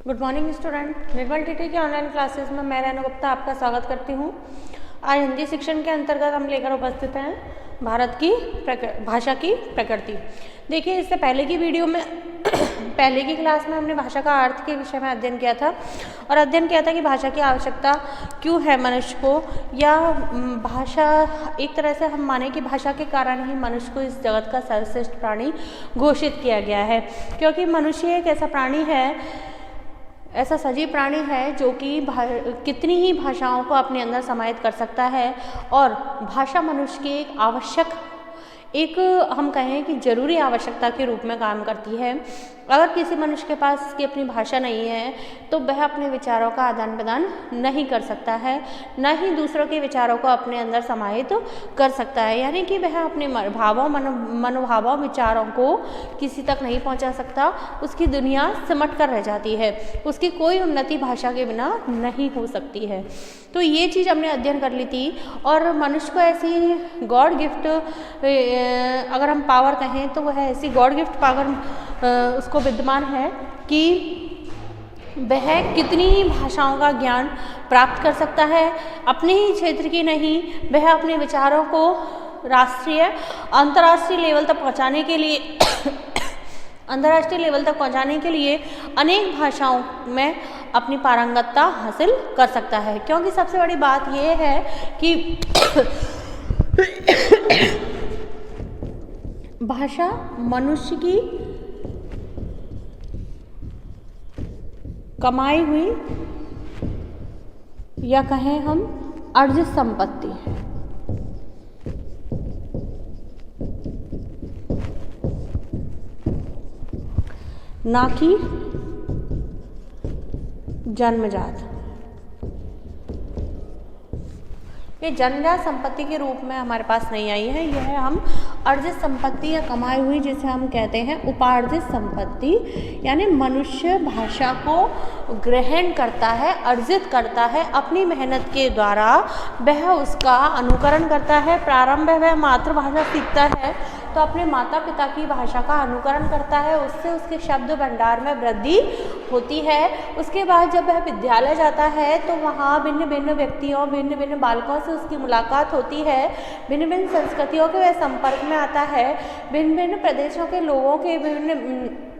Good morning student. Nirmal TT की online classes में मैं रेणु गुप्ता आपका स्वागत करती हूँ। आज हिंदी शिक्षण के अंतर्गत हम लेकर उपस्थित हैं भारत की भाषा की प्रकृति। देखिए, इससे पहले की वीडियो में पहले की क्लास में हमने भाषा का अर्थ के विषय में अध्ययन किया था और अध्ययन किया था कि भाषा की आवश्यकता क्यों है मनुष्य को, या भाषा एक तरह से हम माने कि भाषा के कारण ही मनुष्य को इस जगत का सर्वश्रेष्ठ प्राणी घोषित किया गया है, क्योंकि मनुष्य एक ऐसा प्राणी है, ऐसा सजीव प्राणी है जो कि कितनी ही भाषाओं को अपने अंदर समाहित कर सकता है। और भाषा मनुष्य की एक हम कहें कि जरूरी आवश्यकता के रूप में काम करती है। अगर किसी मनुष्य के पास इसकी अपनी भाषा नहीं है तो वह अपने विचारों का आदान प्रदान नहीं कर सकता है, न ही दूसरों के विचारों को अपने अंदर समाहित कर सकता है, यानी कि वह अपने मनोभावों विचारों को किसी तक नहीं पहुंचा सकता। उसकी दुनिया सिमट कर रह जाती है, उसकी कोई उन्नति भाषा के बिना नहीं हो सकती है। तो ये चीज़ हमने अध्ययन कर ली थी। और मनुष्य को ऐसी गॉड गिफ्ट, अगर हम पावर कहें तो वह ऐसी गॉड गिफ्ट पावर उसको विद्यमान है कि वह कितनी ही भाषाओं का ज्ञान प्राप्त कर सकता है। अपने ही क्षेत्र की नहीं, वह अपने विचारों को राष्ट्रीय अंतर्राष्ट्रीय लेवल तक पहुंचाने के लिए अनेक भाषाओं में अपनी पारंगतता हासिल कर सकता है। क्योंकि सबसे बड़ी बात यह है कि भाषा मनुष्य की कमाई हुई या कहें हम अर्जित संपत्ति है। ना कि जन्मजात। ये जन्मजात संपत्ति के रूप में हमारे पास नहीं आई है, यह हम अर्जित संपत्ति या कमाई हुई जिसे हम कहते हैं उपार्जित संपत्ति, यानी मनुष्य भाषा को ग्रहण करता है, अर्जित करता है अपनी मेहनत के द्वारा। वह उसका अनुकरण करता है। प्रारंभ में वह मातृभाषा सीखता है तो अपने माता पिता की भाषा का अनुकरण करता है, उससे उसके शब्द भंडार में वृद्धि होती है। उसके बाद जब वह विद्यालय जाता है तो वहाँ भिन्न भिन्न व्यक्तियों, भिन्न भिन्न बालकों से उसकी मुलाकात होती है, भिन्न भिन्न संस्कृतियों के वह संपर्क में आता है, भिन्न भिन्न प्रदेशों के लोगों के विभिन्न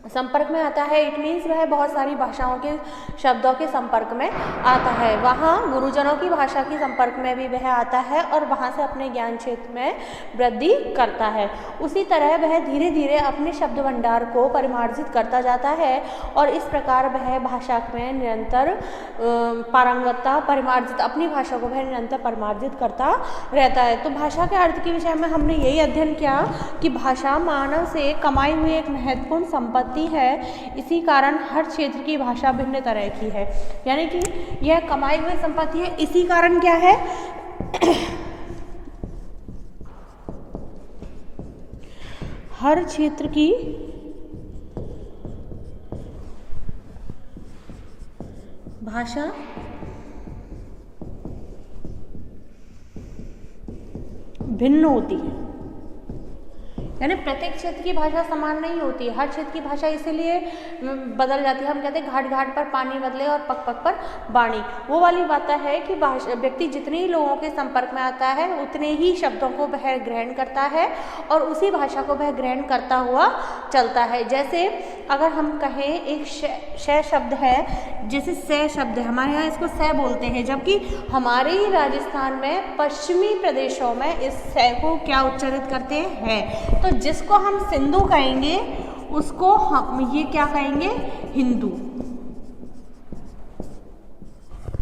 संपर्क में आता है। इट मीन्स वह बहुत सारी भाषाओं के शब्दों के संपर्क में आता है। वहाँ गुरुजनों की भाषा के संपर्क में भी वह आता है और वहाँ से अपने ज्ञान क्षेत्र में वृद्धि करता है। उसी तरह वह धीरे धीरे अपने शब्द भंडार को परिमार्जित करता जाता है और इस प्रकार वह भाषा में निरंतर पारंगतता परिमार्जित अपनी भाषा को वह निरंतर परिमार्जित करता रहता है। तो भाषा के अर्थ के विषय में हमने यही अध्ययन किया कि भाषा मानव से कमाई हुई एक महत्वपूर्ण संपत्ति है। इसी कारण हर क्षेत्र की भाषा भिन्न तरह की है, यानी कि यह कमाई हुई संपत्ति है। इसी कारण क्या है हर क्षेत्र की भाषा भिन्न होती है, यानी प्रत्येक क्षेत्र की भाषा समान नहीं होती। हर क्षेत्र की भाषा इसीलिए बदल जाती है। हम कहते हैं घाट घाट पर पानी बदले और पग पग पर वाणी। वो वाली बात है कि व्यक्ति जितने ही लोगों के संपर्क में आता है उतने ही शब्दों को वह ग्रहण करता है और उसी भाषा को वह ग्रहण करता हुआ चलता है। जैसे अगर हम कहें एक श शब्द है, जैसे से शब्द है, हमारे यहाँ इसको से बोलते हैं, जबकि हमारे ही राजस्थान में पश्चिमी प्रदेशों में इस से को क्या उच्चारित करते हैं, तो जिसको हम सिंधु कहेंगे उसको हम ये क्या कहेंगे, हिंदू,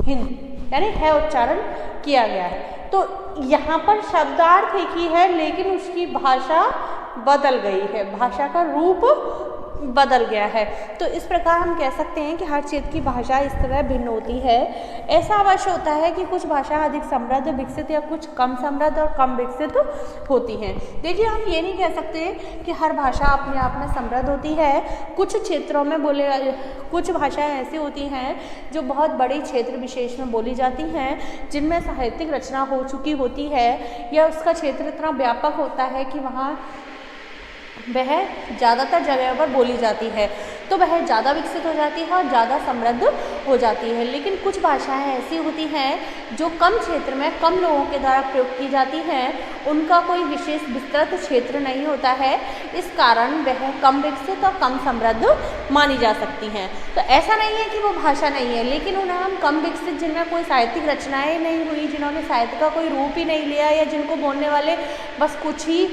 यानी है उच्चारण किया गया है। तो यहाँ पर शब्दार्थ एक ही है लेकिन उसकी भाषा बदल गई है, भाषा का रूप बदल गया है। तो इस प्रकार हम कह सकते हैं कि हर क्षेत्र की भाषा इस तरह भिन्न होती है। ऐसा अवश्य होता है कि कुछ भाषा अधिक समृद्ध विकसित या कुछ कम समृद्ध और कम विकसित होती हैं। देखिए, हम ये नहीं कह सकते कि हर भाषा अपने आप में समृद्ध होती है। कुछ क्षेत्रों में कुछ भाषाएं ऐसी होती हैं जो बहुत बड़ी क्षेत्र विशेष में बोली जाती हैं, जिनमें साहित्यिक रचना हो चुकी होती है या उसका क्षेत्र इतना व्यापक होता है कि वहाँ वह ज़्यादातर जगह पर बोली जाती है। तो वह ज़्यादा विकसित हो जाती है और ज़्यादा समृद्ध हो जाती है। लेकिन कुछ भाषाएं ऐसी होती हैं जो कम क्षेत्र में कम लोगों के द्वारा प्रयोग की जाती हैं, उनका कोई विशेष विस्तृत क्षेत्र नहीं होता है, इस कारण वह कम विकसित और कम समृद्ध मानी जा सकती हैं। तो ऐसा नहीं है कि वो भाषा नहीं है, लेकिन उन्हें हम कम विकसित, जिनमें कोई साहित्यिक रचनाएँ नहीं हुई, जिन्होंने साहित्य का कोई रूप ही नहीं लिया, या जिनको बोलने वाले बस कुछ ही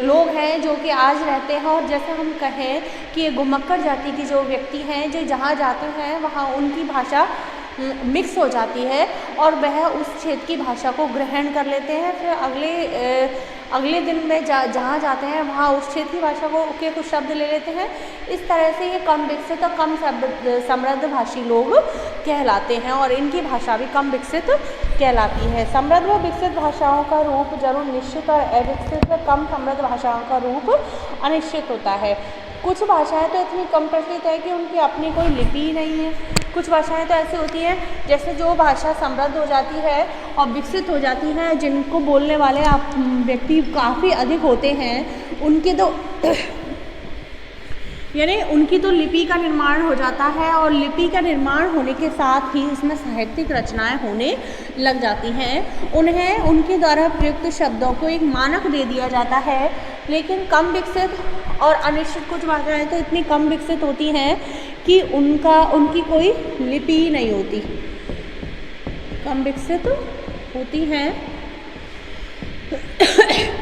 लोग हैं जो कि आज रहते हैं, और जैसे हम कहें कि ये घुमक्कड़ जाति की जो व्यक्ति हैं जो जहाँ जाते हैं वहाँ उनकी भाषा मिक्स हो जाती है और वह उस क्षेत्र की भाषा को ग्रहण कर लेते हैं, फिर अगले दिन में जहाँ जाते हैं वहाँ उस क्षेत्र की भाषा को के कुछ शब्द ले लेते हैं। इस तरह से ये कम विकसित और कम समृद्ध भाषी लोग कहलाते हैं और इनकी भाषा भी कम विकसित कहलाती है। समृद्ध व विकसित भाषाओं का रूप जरूर निश्चित और अविकसित व कम समृद्ध भाषाओं का रूप अनिश्चित होता है। कुछ भाषाएं तो इतनी कम प्रचलित है कि उनकी अपनी कोई लिपि ही नहीं है। कुछ भाषाएं तो ऐसी होती हैं जैसे जो भाषा समृद्ध हो जाती है और विकसित हो जाती है, जिनको बोलने वाले व्यक्ति काफ़ी अधिक होते हैं, उनकी तो लिपि का निर्माण हो जाता है और लिपि का निर्माण होने के साथ ही उसमें साहित्यिक रचनाएं होने लग जाती हैं। उन्हें उनके द्वारा प्रयुक्त शब्दों को एक मानक दे दिया जाता है। लेकिन कम विकसित और अनिश्चित कुछ भाषाएं तो इतनी कम विकसित होती हैं कि उनकी कोई लिपि ही नहीं होती। कम विकसित होती हैं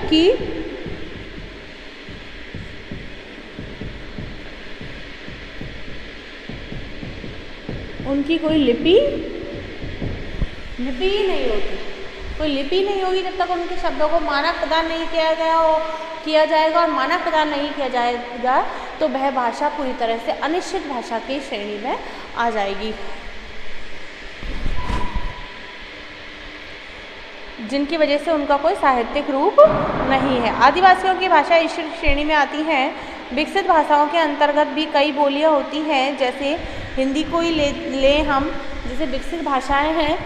कि उनकी कोई लिपि ही नहीं होती। कोई लिपि नहीं होगी जब तक उनके शब्दों को मानक प्रदान नहीं किया जाएगा और मानक प्रदान नहीं किया जाएगा तो वह भाषा पूरी तरह से अनिश्चित भाषा की श्रेणी में आ जाएगी, जिनकी वजह से उनका कोई साहित्यिक रूप नहीं है। आदिवासियों की भाषा इस श्रेणी में आती है। विकसित भाषाओं के अंतर्गत भी कई बोलियां होती हैं, जैसे हिंदी को ही ले हम, जैसे विकसित भाषाएं हैं,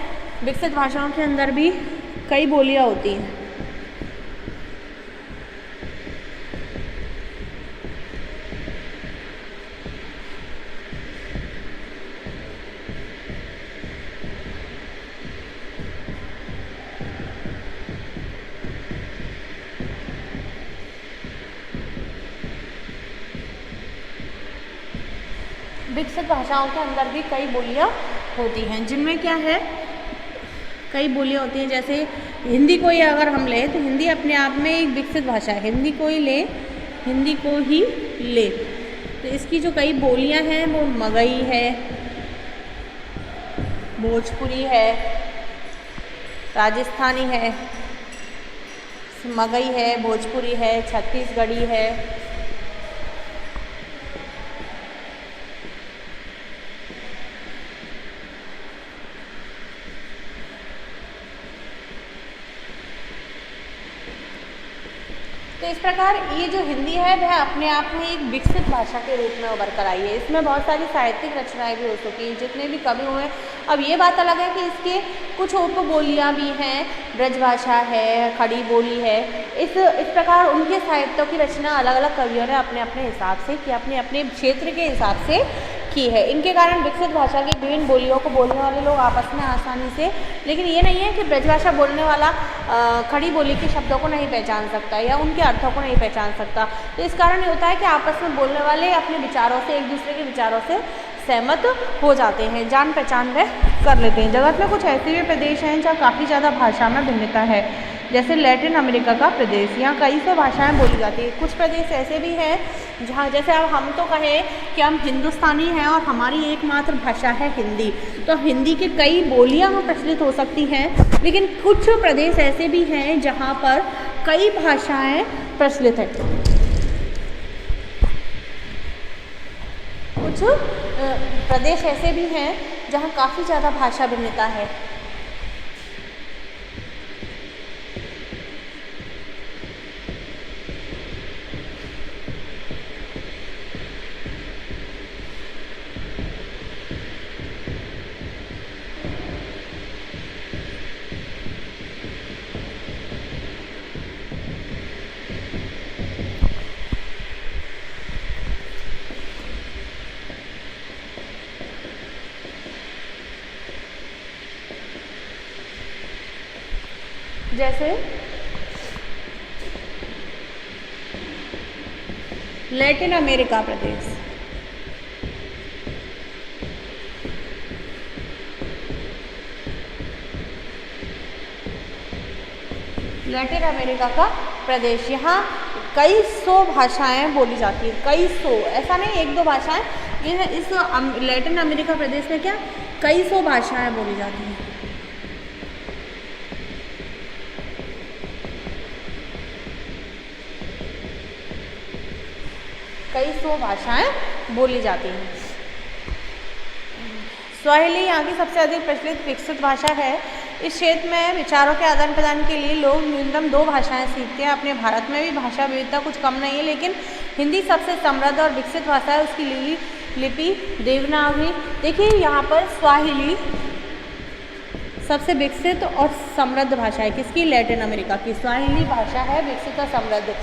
विकसित भाषाओं के अंदर भी कई बोलियां होती हैं। विकसित भाषाओं के अंदर भी कई बोलियां होती हैं, जिनमें क्या है, कई बोलियां होती हैं। जैसे हिंदी को ही अगर हम लें तो हिंदी अपने आप में एक विकसित भाषा है। हिंदी को ही ले तो इसकी जो कई बोलियां हैं वो मगही है, भोजपुरी है, राजस्थानी है, मगही है, भोजपुरी है, छत्तीसगढ़ी है, तो इस प्रकार ये जो हिंदी है वह अपने आप में एक विकसित भाषा के रूप में उभर कर आई है। इसमें बहुत सारी साहित्यिक रचनाएं भी हो चुकी हैं, जितने भी कवि हुए। अब ये बात अलग है कि इसके कुछ उपबोलियाँ भी हैं, ब्रजभाषा है, खड़ी बोली है। इस प्रकार उनके साहित्यों की रचना अलग अलग कवियों ने अपने अपने हिसाब से की, अपने अपने क्षेत्र के हिसाब से की है। इनके कारण विकसित भाषा की विभिन्न बोलियों को बोलने वाले लोग आपस में आसानी से, लेकिन ये नहीं है कि ब्रजभाषा बोलने वाला खड़ी बोली के शब्दों को नहीं पहचान सकता या उनके अर्थों को नहीं पहचान सकता। तो इस कारण ये होता है कि आपस में बोलने वाले अपने विचारों से, एक दूसरे के विचारों से सहमत हो जाते हैं, जान पहचान वे कर लेते हैं। जगत में कुछ ऐसे भी प्रदेश हैं जहाँ काफ़ी ज़्यादा भाषा में भिन्नता है, जैसे लैटिन अमेरिका का प्रदेश, यहाँ कई से भाषाएं बोली जाती है। कुछ प्रदेश ऐसे भी हैं जहाँ, जैसे अब हम तो कहें कि हम हिंदुस्तानी हैं और हमारी एकमात्र भाषा है हिंदी, तो हिंदी की कई बोलियाँ में प्रचलित हो सकती हैं, लेकिन कुछ प्रदेश ऐसे भी हैं जहाँ पर कई भाषाएं प्रचलित हैं। कुछ प्रदेश ऐसे भी हैं जहाँ काफ़ी ज़्यादा भाषा भिन्नता है। जैसे लैटिन अमेरिका प्रदेश, लैटिन अमेरिका का प्रदेश, यहाँ कई सौ भाषाएं बोली जाती हैं, कई सौ, ऐसा नहीं एक दो भाषाएं, ये इस लैटिन अमेरिका प्रदेश में क्या कई सौ भाषाएं बोली जाती हैं। कई सौ भाषाएं बोली जाती हैं। स्वाहिली यहाँ की सबसे अधिक प्रचलित विकसित भाषा है। इस क्षेत्र में विचारों के आदान प्रदान के लिए लोग न्यूनतम 2 भाषाएं सीखते हैं। अपने भारत में भी भाषा विविधता कुछ कम नहीं है, लेकिन हिंदी सबसे समृद्ध और विकसित भाषा है। उसकी लिपि देवनागरी। देखिए यहाँ पर स्वाहिली सबसे विकसित और समृद्ध भाषा है। किसकी? लैटिन अमेरिका की स्वाहिली भाषा है विकसित और समृद्ध।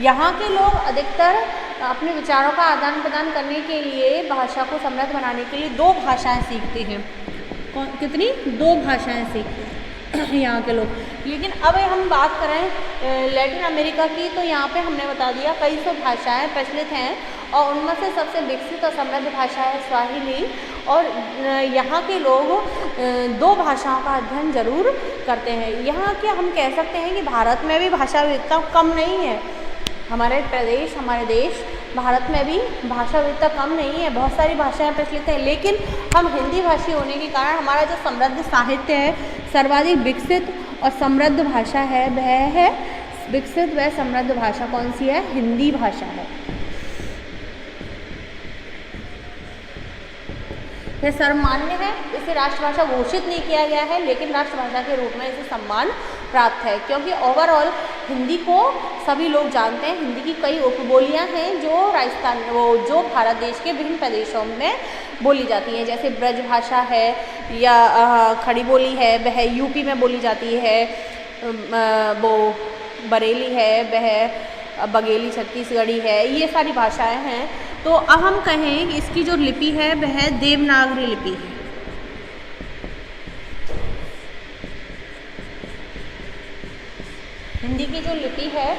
यहाँ के लोग अधिकतर अपने विचारों का आदान प्रदान करने के लिए, भाषा को समृद्ध बनाने के लिए 2 भाषाएं सीखते हैं। कितनी? 2 भाषाएं सीखते हैं यहाँ के लोग। लेकिन अब हम बात करें लैटिन अमेरिका की, तो यहाँ पे हमने बता दिया कई सौ भाषाएं प्रचलित हैं और उनमें से सबसे विकसित और समृद्ध भाषा है स्वाहिली। और यहाँ के लोग 2 भाषाओं का अध्ययन जरूर करते हैं। यहाँ के हम कह सकते हैं कि भारत में भी भाषा विविधता कम नहीं है। हमारे प्रदेश, हमारे देश भारत में भी भाषा विविधता कम नहीं है, बहुत सारी भाषाएं प्रचलित हैं। लेकिन हम हिंदी भाषी होने के कारण हमारा जो समृद्ध साहित्य है, सर्वाधिक विकसित और समृद्ध भाषा है, वह है विकसित व समृद्ध भाषा कौन सी है? हिंदी भाषा है। यह सर्वमान्य है, इसे राष्ट्रभाषा घोषित नहीं किया गया है, लेकिन राष्ट्रभाषा के रूप में इसे सम्मान प्राप्त है, क्योंकि ओवरऑल हिंदी को सभी लोग जानते हैं। हिंदी की कई उपबोलियां हैं जो भारत देश के विभिन्न प्रदेशों में बोली जाती हैं। जैसे ब्रज भाषा है या खड़ी बोली है, वह यूपी में बोली जाती है। वो बरेली है, वह बघेली छत्तीसगढ़ी है। ये सारी भाषाएं हैं। तो अब हम कहें कि इसकी जो लिपि है वह देवनागरी लिपि है। हिंदी की जो लिपि है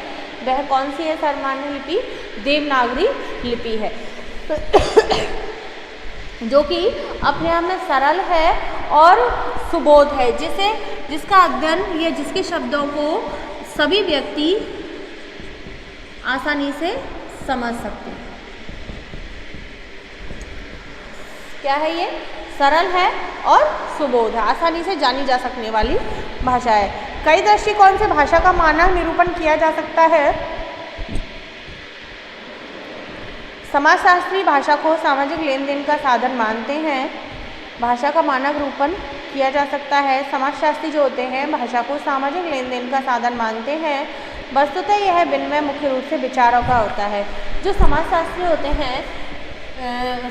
वह कौन सी है? सर्वमान्य लिपि देवनागरी लिपि है जो कि अपने आप में सरल है और सुबोध है, जिसका अध्ययन या जिसके शब्दों को सभी व्यक्ति आसानी से समझ सकते हैं। क्या है ये? सरल है और सुबोध है, आसानी से जानी जा सकने वाली भाषा है। कई दृष्टिकोण से भाषा का मानक निरूपण किया जा सकता है। समाजशास्त्री भाषा को सामाजिक लेन देन का साधन मानते हैं। भाषा का मानक निरूपण किया जा सकता है। समाजशास्त्री जो होते हैं भाषा को सामाजिक लेन देन का साधन मानते हैं। वस्तुतः यह विनिमय मुख्य रूप से विचारों का होता है। जो समाजशास्त्री होते हैं,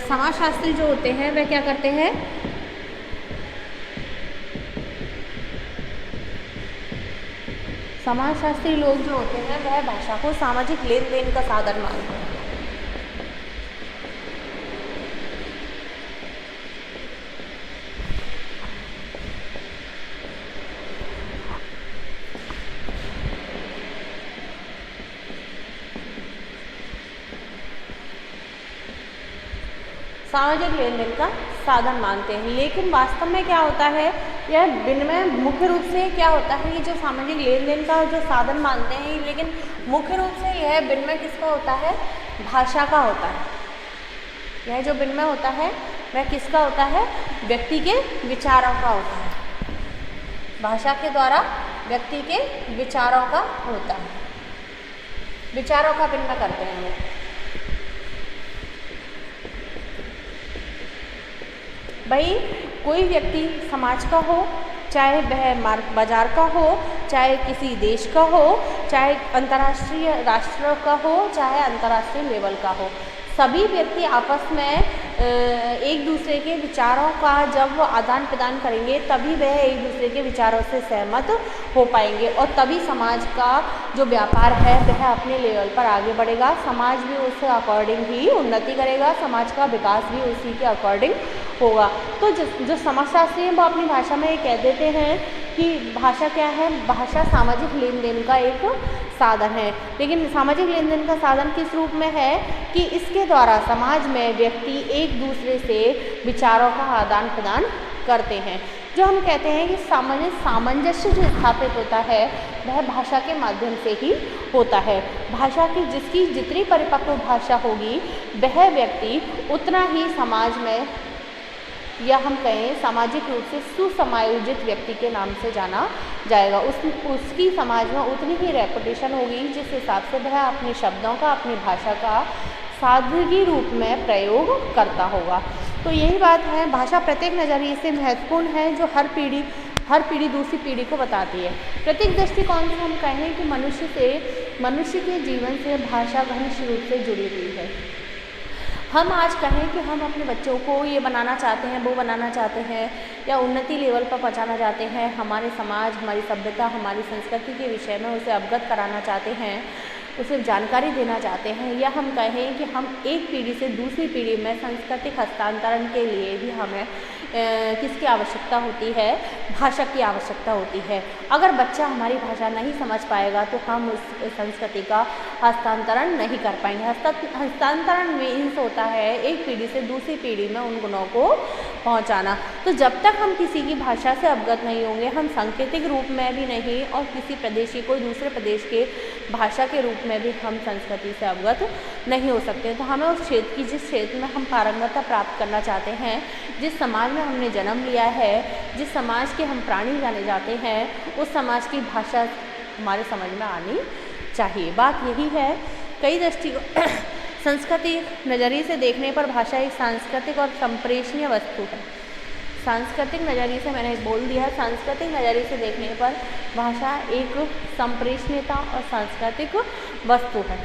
समाजशास्त्री जो होते हैं वह क्या करते हैं? समाजशास्त्री लोग जो होते हैं वह भाषा को सामाजिक लेन देन का साधन मानते हैं। सामाजिक लेन देन का साधन मानते हैं। लेकिन वास्तव में क्या होता है? यह विनिमय मुख्य रूप से क्या होता है? ये जो सामाजिक लेन देन का जो साधन मानते हैं, लेकिन मुख्य रूप से यह विनिमय किसका होता है? भाषा का होता है। यह जो विनिमय होता है वह किसका होता है? व्यक्ति के विचारों का होता है। भाषा के द्वारा व्यक्ति के विचारों का होता है। विचारों का विनिमय करते हैं वो। भाई कोई व्यक्ति समाज का हो, चाहे वह बाजार का हो, चाहे किसी देश का हो, चाहे अंतर्राष्ट्रीय राष्ट्र का हो, चाहे अंतर्राष्ट्रीय लेवल का हो, सभी व्यक्ति आपस में एक दूसरे के विचारों का जब आदान प्रदान करेंगे तभी वह एक दूसरे के विचारों से सहमत हो पाएंगे और तभी समाज का जो व्यापार है वह अपने लेवल पर आगे बढ़ेगा। समाज भी उसके अकॉर्डिंग ही उन्नति करेगा, समाज का विकास भी उसी के अकॉर्डिंग होगा। तो जो समाजशास्त्री हैं वो अपनी भाषा में ये कह देते हैं कि भाषा क्या है, भाषा सामाजिक लेन देन का एक साधन है। लेकिन सामाजिक लेन देन का साधन किस रूप में है कि इसके द्वारा समाज में व्यक्ति एक दूसरे से विचारों का आदान प्रदान करते हैं। जो हम कहते हैं कि सामंजस्य जो स्थापित होता है वह भाषा के माध्यम से ही होता है। भाषा की जिसकी जितनी परिपक्व भाषा होगी वह व्यक्ति उतना ही समाज में, या हम कहें सामाजिक रूप से सुसमायोजित व्यक्ति के नाम से जाना जाएगा। उसकी समाज में उतनी ही रेपुटेशन होगी जिस हिसाब से वह अपने शब्दों का, अपनी भाषा का सादगी रूप में प्रयोग करता होगा। तो यही बात है, भाषा प्रत्येक नज़रिए से महत्वपूर्ण है जो हर पीढ़ी दूसरी पीढ़ी को बताती है। प्रत्येक दृष्टिकोण से हम कहें कि मनुष्य के जीवन से भाषा घनिष्ठ रूप से जुड़ी हुई है। हम आज कहें कि हम अपने बच्चों को ये बनाना चाहते हैं, वो बनाना चाहते हैं, या उन्नति लेवल पर पहुंचाना चाहते हैं, हमारे समाज, हमारी सभ्यता, हमारी संस्कृति के विषय में उसे अवगत कराना चाहते हैं, उसे जानकारी देना चाहते हैं, या हम कहें कि हम एक पीढ़ी से दूसरी पीढ़ी में सांस्कृतिक हस्तांतरण के लिए भी हमें किसकी आवश्यकता होती है, भाषा की आवश्यकता होती है। अगर बच्चा हमारी भाषा नहीं समझ पाएगा तो हम उस संस्कृति का हस्तांतरण नहीं कर पाएंगे। हस्तांतरण मीन्स होता है एक पीढ़ी से दूसरी पीढ़ी में उन गुणों को पहुंचाना। तो जब तक हम किसी की भाषा से अवगत नहीं होंगे, हम सांकेतिक रूप में भी नहीं और किसी प्रदेशी को दूसरे प्रदेश के भाषा के रूप में भी हम संस्कृति से अवगत नहीं हो सकते। तो हमें उस क्षेत्र की, जिस क्षेत्र में हम पारंगतता प्राप्त करना चाहते हैं, जिस समाज में हमने जन्म लिया है, जिस समाज के हम प्राणी जाने जाते हैं, उस समाज की भाषा हमारे समझ में आनी चाहिए। बात यही है। कई दृष्टिकोण सांस्कृतिक नज़रिए से देखने पर भाषा एक सांस्कृतिक और संप्रेषणीय वस्तु है। सांस्कृतिक नज़रिए से मैंने बोल दिया, सांस्कृतिक नज़रिए से देखने पर भाषा एक संप्रेषणीयता और सांस्कृतिक वस्तु है।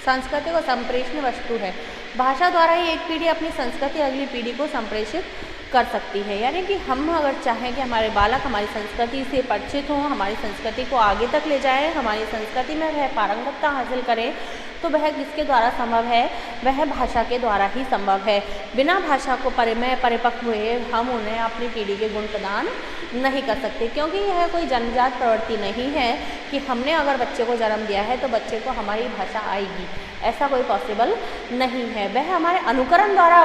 सांस्कृतिक और संप्रेषणीय वस्तु है। भाषा द्वारा ही एक पीढ़ी अपनी संस्कृति अगली पीढ़ी को संप्रेषित कर सकती है। यानी कि हम अगर चाहें कि हमारे बालक हमारी संस्कृति से परिचित हों, हमारी संस्कृति को आगे तक ले जाएं, हमारी संस्कृति में वह पारंगतता हासिल करें, तो वह किसके द्वारा संभव है, वह भाषा के द्वारा ही संभव है। बिना भाषा को परिपक्व हुए हम उन्हें अपनी पीढ़ी के गुण प्रदान नहीं कर सकते, क्योंकि यह कोई जन्मजात प्रवृत्ति नहीं है कि हमने अगर बच्चे को जन्म दिया है तो बच्चे को हमारी भाषा आएगी, ऐसा कोई पॉसिबल नहीं है। वह हमारे अनुकरण द्वारा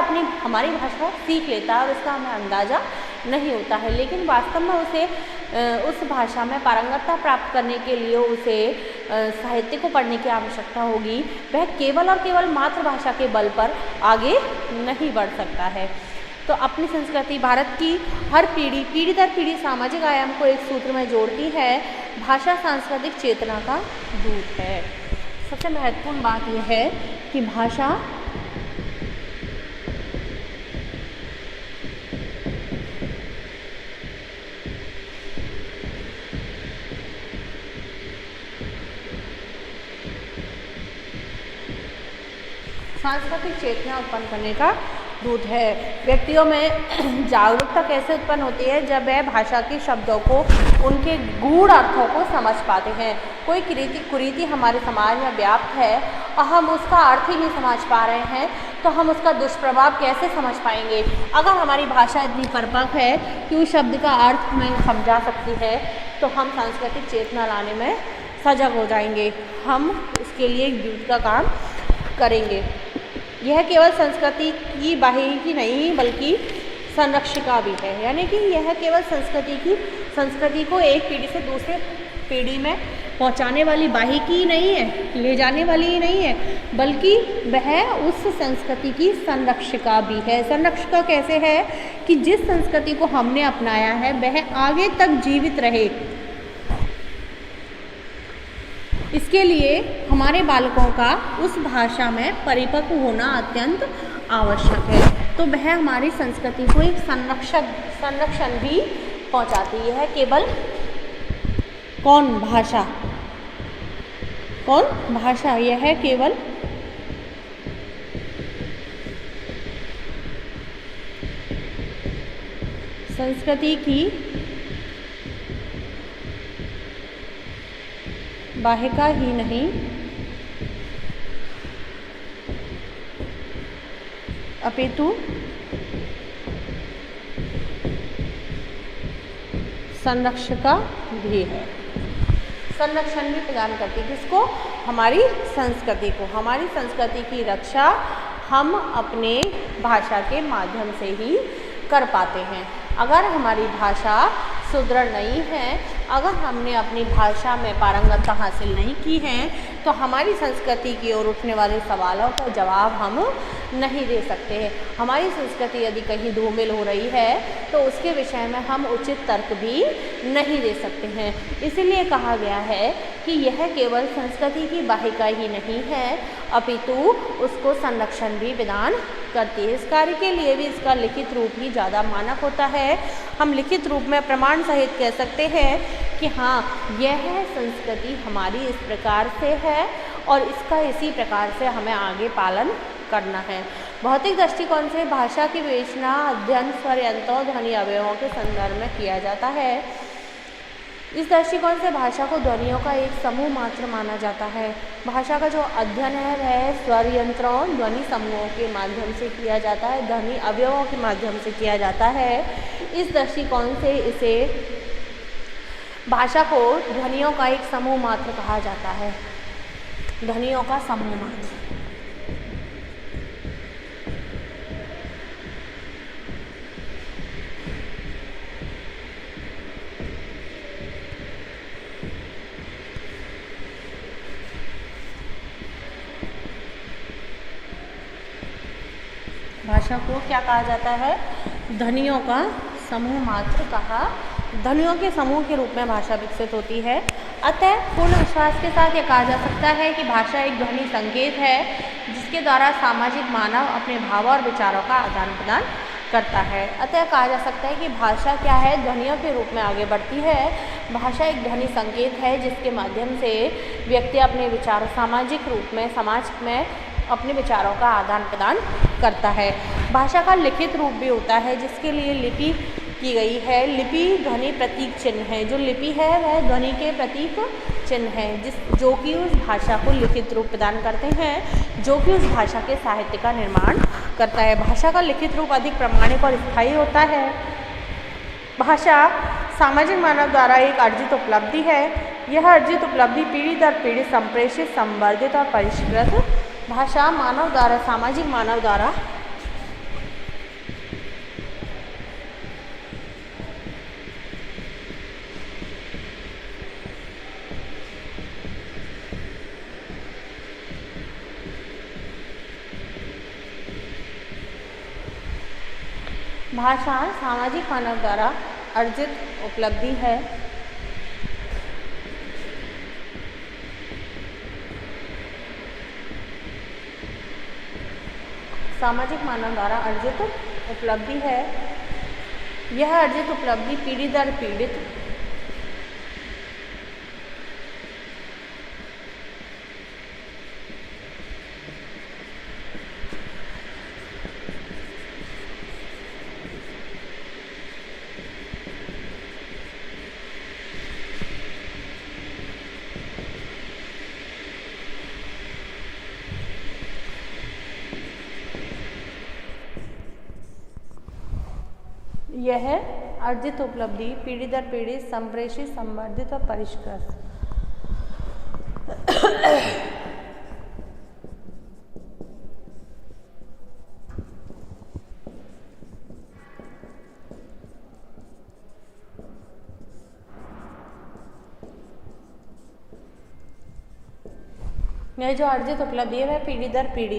हमारी भाषा सीख लेता है और इसका हमें अंदाज़ा नहीं होता है। लेकिन वास्तव में उसे उस भाषा में पारंगतता प्राप्त करने के लिए उसे साहित्य को पढ़ने की आवश्यकता होगी। वह केवल और केवल मातृभाषा के बल पर आगे नहीं बढ़ सकता है। तो अपनी संस्कृति भारत की हर पीढ़ी दर पीढ़ी सामाजिक आयाम को एक सूत्र में जोड़ती है। भाषा सांस्कृतिक चेतना का दूत है। सबसे महत्वपूर्ण बात यह है कि भाषा सांस्कृतिक चेतना उत्पन्न करने का दूत है। व्यक्तियों में जागरूकता कैसे उत्पन्न होती है, जब वह भाषा के शब्दों को, उनके गूढ़ अर्थों को समझ पाते हैं। कोई कुरीति हमारे समाज में व्याप्त है और हम उसका अर्थ ही नहीं समझ पा रहे हैं, तो हम उसका दुष्प्रभाव कैसे समझ पाएंगे। अगर हमारी भाषा इतनी परिपक्व है कि उस शब्द का अर्थ हमें समझा सकती है, तो हम सांस्कृतिक चेतना लाने में सजग हो जाएंगे। हम इसके लिए एक दूत का काम करेंगे। यह केवल संस्कृति की बाहिरी की नहीं बल्कि संरक्षिका भी है। यानी कि यह केवल संस्कृति को एक पीढ़ी से दूसरे पीढ़ी में पहुंचाने वाली बाही की नहीं है, ले जाने वाली ही नहीं है, बल्कि वह उस संस्कृति की संरक्षिका भी है। संरक्षिका कैसे है कि जिस संस्कृति को हमने अपनाया है वह आगे तक जीवित रहे। इसके लिए हमारे बालकों का उस भाषा में परिपक्व होना अत्यंत आवश्यक है। तो वह हमारी संस्कृति को एक संरक्षण भी पहुंचाती है। केवल कौन भाषा यह है केवल संस्कृति की वाहिका ही नहीं अपितु संरक्षका भी है, संरक्षण भी प्रदान करती है। किसको? हमारी संस्कृति को। हमारी संस्कृति की रक्षा हम अपने भाषा के माध्यम से ही कर पाते हैं। अगर हमारी भाषा सुदृढ़ नहीं है, अगर हमने अपनी भाषा में पारंगतता हासिल नहीं की है, तो हमारी संस्कृति की ओर उठने वाले सवालों का जवाब हम नहीं दे सकते हैं। हमारी संस्कृति यदि कहीं धूमिल हो रही है तो उसके विषय में हम उचित तर्क भी नहीं दे सकते हैं। इसीलिए कहा गया है कि यह केवल संस्कृति की वाहिका ही नहीं है, अपितु उसको संरक्षण भी प्रदान करती है। इस कार्य के लिए भी इसका लिखित रूप ही ज़्यादा मानक होता है। हम लिखित रूप में प्रमाण सहित कह सकते हैं कि हाँ, यह संस्कृति हमारी इस प्रकार से है और इसका इसी प्रकार से हमें आगे पालन करना है। भौतिक दृष्टिकोण से भाषा की विवेचना अध्ययन स्वर यंत्रों ध्वनि अवयवों के संदर्भ में किया जाता है। इस दृष्टिकोण से भाषा को ध्वनियों का एक समूह मात्र माना जाता है। भाषा का जो अध्ययन है वह स्वर यंत्रों ध्वनि समूहों के माध्यम से किया जाता है, ध्वनि अवयवों के माध्यम से किया जाता है। इस दृष्टिकोण से इसे भाषा को ध्वनियों का एक समूह मात्र कहा जाता है, ध्वनियों का समूह मात्र। भाषा को क्या कहा जाता है? ध्वनियों का समूह मात्र कहा। ध्वनियों के समूह के रूप में भाषा विकसित होती है। अतः पूर्ण विश्वास के साथ यह कहा जा सकता है कि भाषा एक ध्वनि संकेत है जिसके द्वारा सामाजिक मानव अपने भाव और विचारों का आदान प्रदान करता है। अतः कहा जा सकता है कि भाषा क्या है? ध्वनियों के रूप में आगे बढ़ती है। भाषा एक ध्वनि संकेत है जिसके माध्यम से व्यक्ति अपने विचार सामाजिक रूप में समाज में अपने विचारों का आदान प्रदान करता है। भाषा का लिखित रूप भी होता है जिसके लिए लिपि की गई है। लिपि ध्वनि प्रतीक चिन्ह है। जो लिपि है वह ध्वनि के प्रतीक चिन्ह है जो कि उस भाषा को लिखित रूप प्रदान करते हैं, जो कि उस भाषा के साहित्य का निर्माण करता है। भाषा का लिखित रूप अधिक प्रामाणिक और स्थायी होता है। भाषा सामाजिक मानव द्वारा एक अर्जित उपलब्धि है। यह अर्जित उपलब्धि पीढ़ी दर पीढ़ी संप्रेषित, संवर्धित और परिष्कृत भाषा मानव द्वारा सामाजिक मानव द्वारा भाषा सामाजिक मानव द्वारा अर्जित उपलब्धि है। सामाजिक मानव द्वारा अर्जित उपलब्धि है। यह अर्जित उपलब्धि पीढ़ी दर पीढ़ी यह अर्जित उपलब्धि पीढ़ी दर पीढ़ी संप्रेषित, संवर्धित और परिष्कृत यह जो अर्जित उपलब्धि है वह पीढ़ी दर पीढ़ी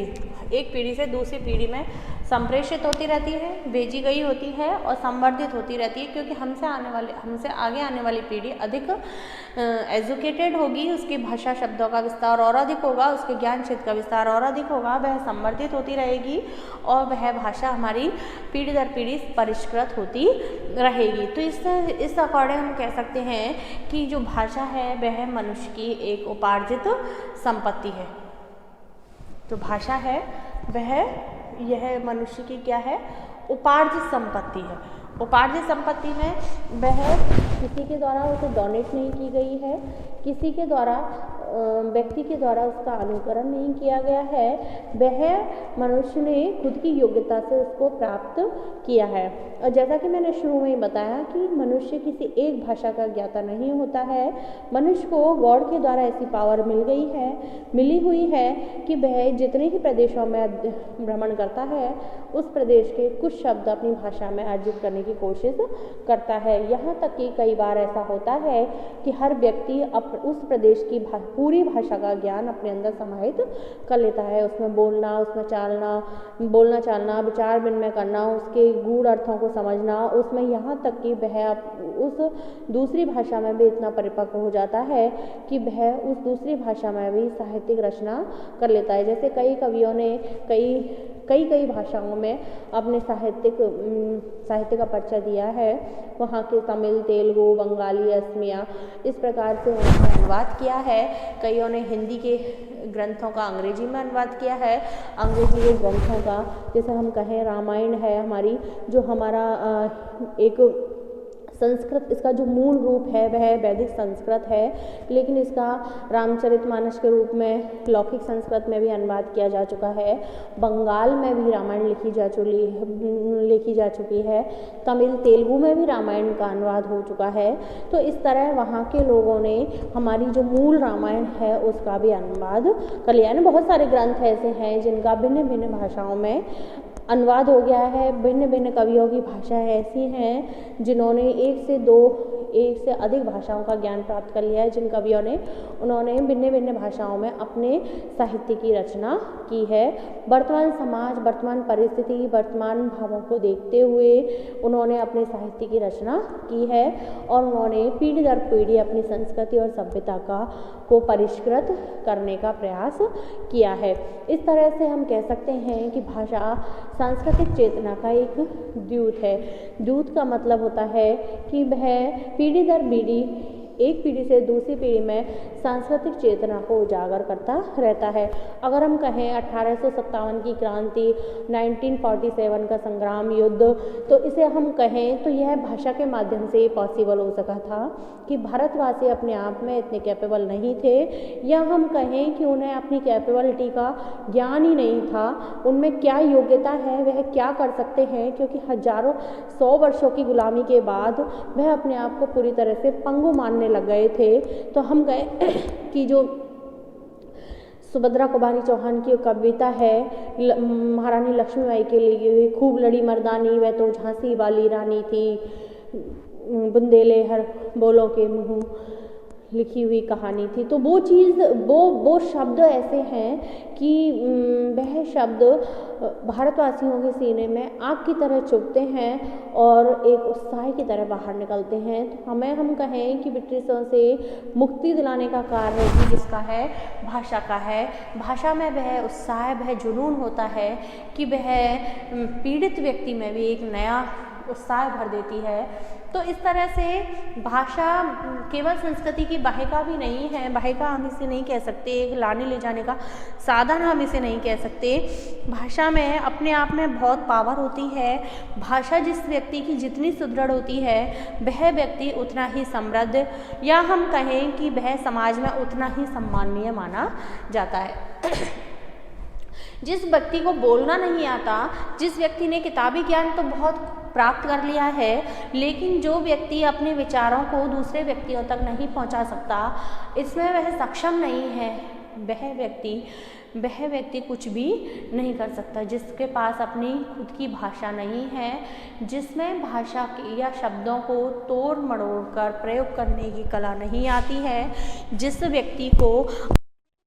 एक पीढ़ी से दूसरी पीढ़ी में संप्रेषित होती रहती है, भेजी गई होती है और संवर्धित होती रहती है, क्योंकि हमसे आगे आने वाली पीढ़ी अधिक एजुकेटेड होगी, उसकी भाषा शब्दों का विस्तार और अधिक होगा, उसके ज्ञान क्षेत्र का विस्तार और अधिक होगा, वह संवर्धित होती रहेगी और वह भाषा हमारी पीढ़ी दर पीढ़ी परिष्कृत होती रहेगी। तो इस अकॉर्डिंग हम कह सकते हैं कि जो भाषा है वह मनुष्य की एक उपार्जित संपत्ति है। जो भाषा है वह यह मनुष्य की क्या है? उपार्जित संपत्ति है। उपार्जित संपत्ति में वह किसी के द्वारा उसे डोनेट नहीं की गई है, किसी के द्वारा व्यक्ति के द्वारा उसका अनुकरण नहीं किया गया है, वह मनुष्य ने खुद की योग्यता से उसको प्राप्त किया है। और जैसा कि मैंने शुरू में ही बताया कि मनुष्य किसी एक भाषा का ज्ञाता नहीं होता है, मनुष्य को गॉड के द्वारा ऐसी पावर मिली हुई है कि वह जितने ही प्रदेशों में भ्रमण करता है उस प्रदेश के कुछ शब्द अपनी भाषा में अर्जित करने की कोशिश करता है। यहाँ तक कि कई बार ऐसा होता है कि हर व्यक्ति उस प्रदेश की पूरी भाषा का ज्ञान अपने अंदर समाहित कर लेता है, उसमें बोलना चालना, विचार विनिमय करना, उसके गूढ़ अर्थों को समझना, उसमें यहाँ तक कि वह उस दूसरी भाषा में भी इतना परिपक्व हो जाता है कि वह उस दूसरी भाषा में भी साहित्यिक रचना कर लेता है। जैसे कई कवियों ने कई भाषाओं में अपने साहित्य का परिचय दिया है। वहाँ के तमिल, तेलुगु, बंगाली, असमिया इस प्रकार से उन्होंने अनुवाद किया है। कईयों ने हिंदी के ग्रंथों का अंग्रेजी में अनुवाद किया है। अंग्रेजी के ग्रंथों का जैसे हम कहें रामायण है हमारी, जो हमारा एक संस्कृत, इसका जो मूल रूप है वह वैदिक संस्कृत है, लेकिन इसका रामचरितमानस के रूप में लौकिक संस्कृत में भी अनुवाद किया जा चुका है। बंगाल में भी रामायण लिखी जा चुकी है। तमिल, तेलुगु में भी रामायण का अनुवाद हो चुका है। तो इस तरह वहाँ के लोगों ने हमारी जो मूल रामायण है उसका भी अनुवाद कर लिया। यानी बहुत सारे ग्रंथ ऐसे हैं जिनका भिन्न भिन्न भाषाओं में अनुवाद हो गया है। भिन्न भिन्न कवियों की भाषाएं ऐसी हैं जिन्होंने एक से अधिक भाषाओं का ज्ञान प्राप्त कर लिया है। जिन कवियों ने उन्होंने भिन्न भिन्न भाषाओं में अपने साहित्य की रचना की है। वर्तमान समाज, वर्तमान परिस्थिति, वर्तमान भावों को देखते हुए उन्होंने अपने साहित्य की रचना की है और उन्होंने पीढ़ी दर पीढ़ी अपनी संस्कृति और सभ्यता को परिष्कृत करने का प्रयास किया है। इस तरह से हम कह सकते हैं कि भाषा सांस्कृतिक चेतना का एक द्यूत है। द्यूत का मतलब होता है कि वह पीढ़ी दर पीढ़ी, एक पीढ़ी से दूसरी पीढ़ी में सांस्कृतिक चेतना को उजागर करता रहता है। अगर हम कहें 1857 की क्रांति, 1947 का संग्राम युद्ध, तो इसे हम कहें तो यह भाषा के माध्यम से पॉसिबल हो सका था कि भारतवासी अपने आप में इतने कैपेबल नहीं थे, या हम कहें कि उन्हें अपनी कैपेबिलिटी का ज्ञान ही नहीं था, उनमें क्या योग्यता है, वह क्या कर सकते हैं, क्योंकि हजारों 100 वर्षों की गुलामी के बाद वह अपने आप को पूरी तरह से पंगु मानने लग गए थे। तो हम कहें कि जो सुभद्रा कुमारी चौहान की कविता है महारानी लक्ष्मीबाई के लिए, खूब लड़ी मर्दानी वह तो झांसी वाली रानी थी, बुंदेले हर बोलों के मुँह लिखी हुई कहानी थी। तो वो शब्द ऐसे हैं कि वह शब्द भारतवासियों के सीने में आग की तरह चुभते हैं और एक उत्साह की तरह बाहर निकलते हैं। तो हम कहें कि ब्रिटिशों से मुक्ति दिलाने का कार्य भी जिसका है, भाषा का है। भाषा में वह उत्साह, वह जुनून होता है कि वह पीड़ित व्यक्ति में भी एक नया उत्साह भर देती है। तो इस तरह से भाषा केवल संस्कृति की वाहिका भी नहीं है, वाहिका हम इसे नहीं कह सकते, एक लाने ले जाने का साधन हम इसे नहीं कह सकते। भाषा में अपने आप में बहुत पावर होती है। भाषा जिस व्यक्ति की जितनी सुदृढ़ होती है वह व्यक्ति उतना ही समृद्ध, या हम कहें कि वह समाज में उतना ही सम्माननीय माना जाता है। जिस व्यक्ति को बोलना नहीं आता, जिस व्यक्ति ने किताबी ज्ञान तो बहुत प्राप्त कर लिया है, लेकिन जो व्यक्ति अपने विचारों को दूसरे व्यक्तियों तक नहीं पहुंचा सकता, इसमें वह सक्षम नहीं है, वह व्यक्ति कुछ भी नहीं कर सकता। जिसके पास अपनी खुद की भाषा नहीं है, जिसमें भाषा की या शब्दों को तोड़ मरोड़ कर प्रयोग करने की कला नहीं आती है, जिस व्यक्ति को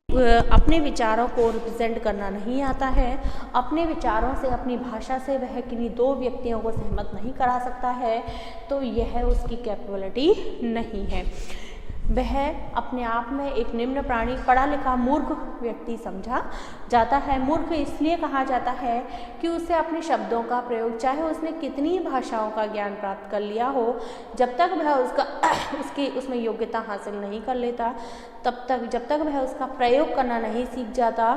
अपने विचारों को रिप्रेजेंट करना नहीं आता है, अपने विचारों से, अपनी भाषा से वह किन्हीं दो व्यक्तियों को सहमत नहीं करा सकता है, तो यह उसकी कैपेबिलिटी नहीं है। वह अपने आप में एक निम्न प्राणी, पढ़ा लिखा मूर्ख व्यक्ति समझा जाता है। मूर्ख इसलिए कहा जाता है कि उसे अपने शब्दों का प्रयोग, चाहे उसने कितनी भाषाओं का ज्ञान प्राप्त कर लिया हो, जब तक वह उसमें योग्यता हासिल नहीं कर लेता, जब तक वह उसका प्रयोग करना नहीं सीख जाता,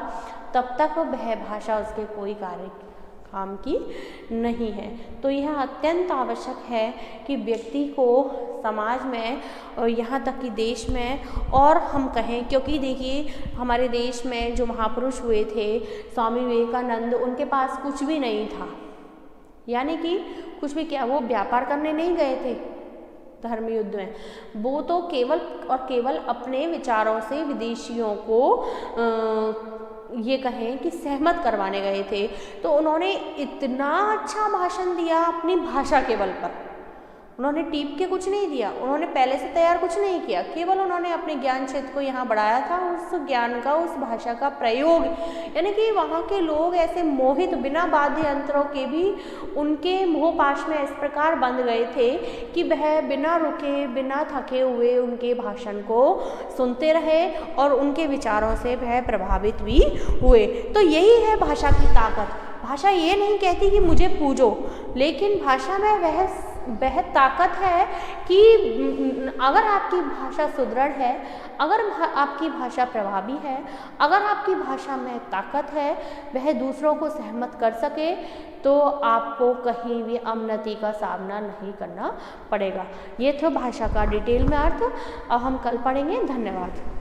तब तक वह भाषा उसके कोई काम की नहीं है। तो यह अत्यंत आवश्यक है कि व्यक्ति को समाज में और यहाँ तक कि देश में और हम कहें, क्योंकि देखिए हमारे देश में जो महापुरुष हुए थे स्वामी विवेकानंद, उनके पास कुछ भी नहीं था, यानी कि कुछ भी क्या, वो व्यापार करने नहीं गए थे धर्म युद्ध में, वो तो केवल और केवल अपने विचारों से विदेशियों को ये कहें कि सहमत करवाने गए थे। तो उन्होंने इतना अच्छा भाषण दिया अपनी भाषा के बल पर, उन्होंने टीप के कुछ नहीं दिया, उन्होंने पहले से तैयार कुछ नहीं किया, केवल उन्होंने अपने ज्ञान क्षेत्र को यहाँ बढ़ाया था, उस ज्ञान का, उस भाषा का प्रयोग, यानी कि वहाँ के लोग ऐसे मोहित बिना वाद्य यंत्रों के भी उनके मोहपाश में इस प्रकार बंध गए थे कि वह बिना रुके बिना थके हुए उनके भाषण को सुनते रहे और उनके विचारों से वह प्रभावित भी हुए। तो यही है भाषा की ताकत। भाषा ये नहीं कहती कि मुझे पूजो, लेकिन भाषा में वह ताकत है कि अगर आपकी भाषा सुदृढ़ है, अगर आपकी भाषा प्रभावी है, अगर आपकी भाषा में ताकत है, वह दूसरों को सहमत कर सके, तो आपको कहीं भी अवनति का सामना नहीं करना पड़ेगा। ये तो भाषा का डिटेल में अर्थ, अब हम कल पढ़ेंगे। धन्यवाद।